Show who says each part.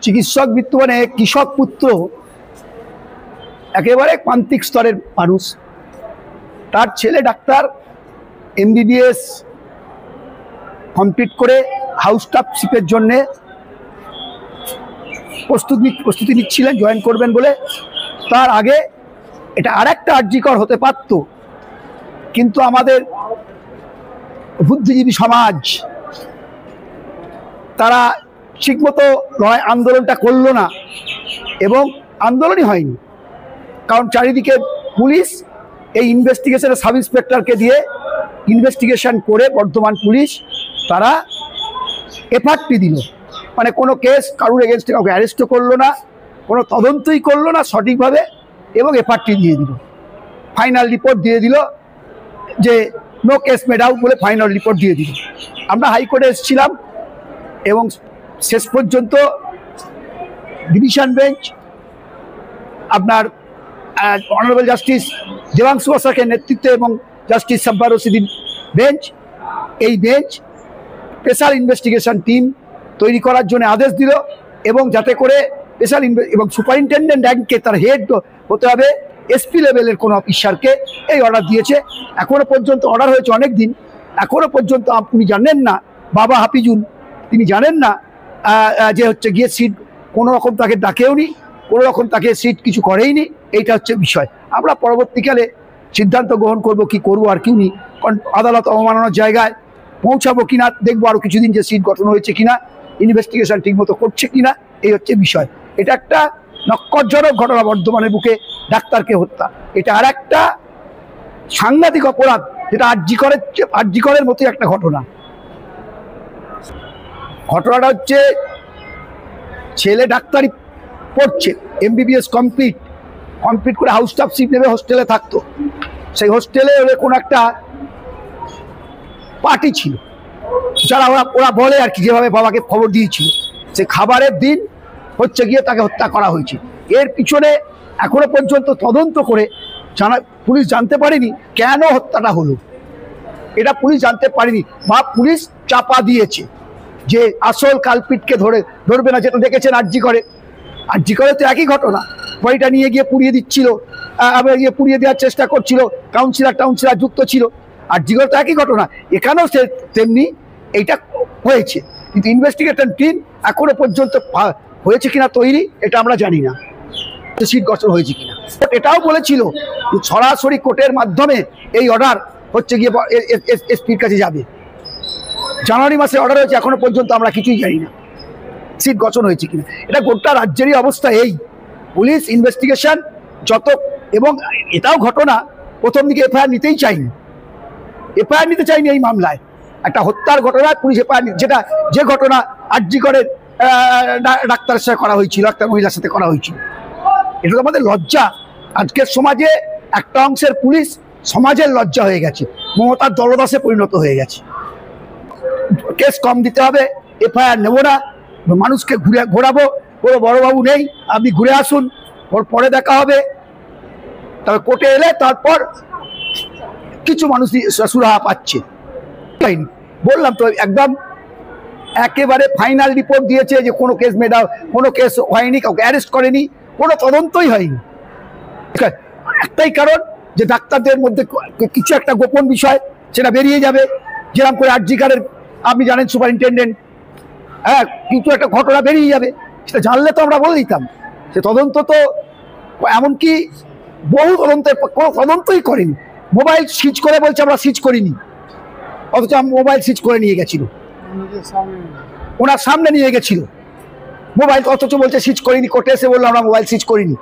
Speaker 1: চিকিৎসক মৃত্যু মানে কৃষক পুত্র একেবারে প্রান্তিক স্তরের মানুষ, তার ছেলে ডাক্তার MBBS কমপ্লিট করে হাউস স্টাফশিপের জন্যে প্রস্তুতি নিচ্ছিলেন জয়েন করবেন বলে। তার আগে এটা আরেকটা আর্যিকর হতে পারত, কিন্তু আমাদের বুদ্ধিজীবী সমাজ তারা ঠিকমতো লড়াই আন্দোলনটা করলো না, এবং আন্দোলনই হয়নি। কারণ চারিদিকে পুলিশ এই ইনভেস্টিগেশনের সাব ইন্সপেক্টরকে দিয়ে ইনভেস্টিগেশন করে বর্ধমান পুলিশ তারা এফআরটি দিল, মানে কোনো কেস কারুর এগেনস্টে কাউকে অ্যারেস্টও করলো না, কোনো তদন্তই করলো না সঠিকভাবে, এবং এফআরটি দিয়ে দিল, ফাইনাল রিপোর্ট দিয়ে দিল যে নো কেস মেড আউট বলে ফাইনাল রিপোর্ট দিয়ে দিল। আমরা হাইকোর্টে এসেছিলাম এবং শেষ পর্যন্ত ডিভিশন বেঞ্চ আপনার অনারেবল জাস্টিস দেবাংশু বসাকের নেতৃত্বে এবং জাস্টিস সাব্বার রশিদির বেঞ্চ, এই বেঞ্চ স্পেশাল ইনভেস্টিগেশন টিম তৈরি করার জন্য আদেশ দিল, এবং যাতে করে স্পেশাল এবং সুপারিনটেন্ডেন্ট র্যাঙ্কে তার হেড হতে হবে SP লেভেলের কোনো অফিসারকে, এই অর্ডার দিয়েছে। এখনও পর্যন্ত অর্ডার হয়েছে অনেক দিন, এখনও পর্যন্ত আপনি জানেন না বাবা হাফিজুল, তিনি জানেন না যে হচ্ছে গিয়ে সিট কোনো রকম তাকে ডাকেও নি, কোনো রকম তাকে সিট কিছু করেই নি। এইটা হচ্ছে বিষয়। আমরা পরবর্তীকালে সিদ্ধান্ত গ্রহণ করব কি করবো আর কিউনি, কারণ আদালত অবমাননার জায়গায় পৌঁছাবো কিনা দেখবো, আরও কিছুদিন যে সিট গঠন হয়েছে কিনা, ইনভেস্টিগেশন ঠিকমতো করছে কিনা, এই হচ্ছে বিষয়। এটা একটা নক্করজনক ঘটনা, বর্ধমানের বুকে ডাক্তারকে হত্যা। এটা আর একটা সাংঘাতিক অপরাধ, যেটা আরজিকরের মতোই একটা ঘটনা। ঘটনাটা হচ্ছে ছেলে ডাক্তারি পড়ছে, MBBS কমপ্লিট করে হাউস স্টাফশিপ নেবে হোস্টেলে থাকতো। সেই হোস্টেলে কোনো একটা পার্টি ছিল, যারা ওরা বলে আর কি, যেভাবে বাবাকে খবর দিয়েছিল, সে খাবারের দিন হচ্ছে গিয়ে তাকে হত্যা করা হয়েছে। এর পিছনে এখনো পর্যন্ত তদন্ত করে পুলিশ জানতে পারেনি কেন হত্যাটা হলো, এটা পুলিশ জানতে পারেনি, বা পুলিশ চাপা দিয়েছে যে আসল কালপিটকে ধরবে না। যেটা দেখেছেন আরজিকরে তো একই ঘটনা, বইটা নিয়ে গিয়ে পুড়িয়ে দিচ্ছিল, আবার গিয়ে পুড়িয়ে দেওয়ার চেষ্টা করছিল, কাউন্সিলর যুক্ত ছিল। আরজিকরে তো একই ঘটনা, এখানেও সে তেমনি এইটা হয়েছে। কিন্তু ইনভেস্টিগেশন টিম এখনো পর্যন্ত হয়েছে কিনা তৈরি, এটা আমরা জানি না সিট গঠন হয়েছে কিনা। এটাও বলেছিল সরাসরি কোর্টের মাধ্যমে এই অর্ডার হচ্ছে গিয়ে এসপির কাছে যাবে। জানুয়ারি মাসে অর্ডার হয়েছে, এখনো পর্যন্ত আমরা কিছুই জানি না সিট গঠন হয়েছে কিনা। এটা গোটা রাজ্যেরই অবস্থা এই। পুলিশ ইনভেস্টিগেশন যত, এবং এটাও ঘটনা প্রথম দিকে এফআইআর নিতেই চাইনি, এই মামলায় একটা হত্যার ঘটনায় পুলিশ এফআইআর, যে ঘটনা আরজিকরের ডাক্তারের সাথে করা হয়েছিল, একটা মহিলার সাথে করা হয়েছিল। এটা তো আমাদের লজ্জা। আজকের সমাজে একটা অংশের পুলিশ সমাজের লজ্জা হয়ে গেছে, মমতার দলদাসে পরিণত হয়ে গেছে। কেস কম দিতে হবে, এফআইআর নেবো না, মানুষকে ঘোরাবো, কোনো বড়বাবু নেই, আপনি ঘুরে আসুন, ওর পরে দেখা হবে। তবে কোর্টে এলে তারপর কিছু মানুষ সুরাহা পাচ্ছে। বললাম তো একদম একেবারে ফাইনাল রিপোর্ট দিয়েছে যে কোনো কেস কোনো কেস হয়নি, কাউকে অ্যারেস্ট করেনি, কোনো তদন্তই হয়নি। একটাই কারণ যে ডাক্তারদের মধ্যে কিছু একটা গোপন বিষয় সেটা বেরিয়ে যাবে, যেরকম করে আরজিকরের আপনি জানেন সুপারিনটেন্ডেন্ট, কিছু একটা ঘটনা বেরিয়ে যাবে, সেটা জানলে তো আমরা বলে দিতাম। সে তদন্ত তো এমনকি বহু তদন্তের কোনো তদন্তই করেনি, মোবাইল সিজ করে বলছে আমরা সিজ করিনি, অথচ মোবাইল সিজ করে নিয়ে গেছিল, ওনার সামনে নিয়ে গেছিল মোবাইল, অথচ বলছে সিজ করিনি। কোর্টে এসে বললো আমরা মোবাইল সিজ করিনি।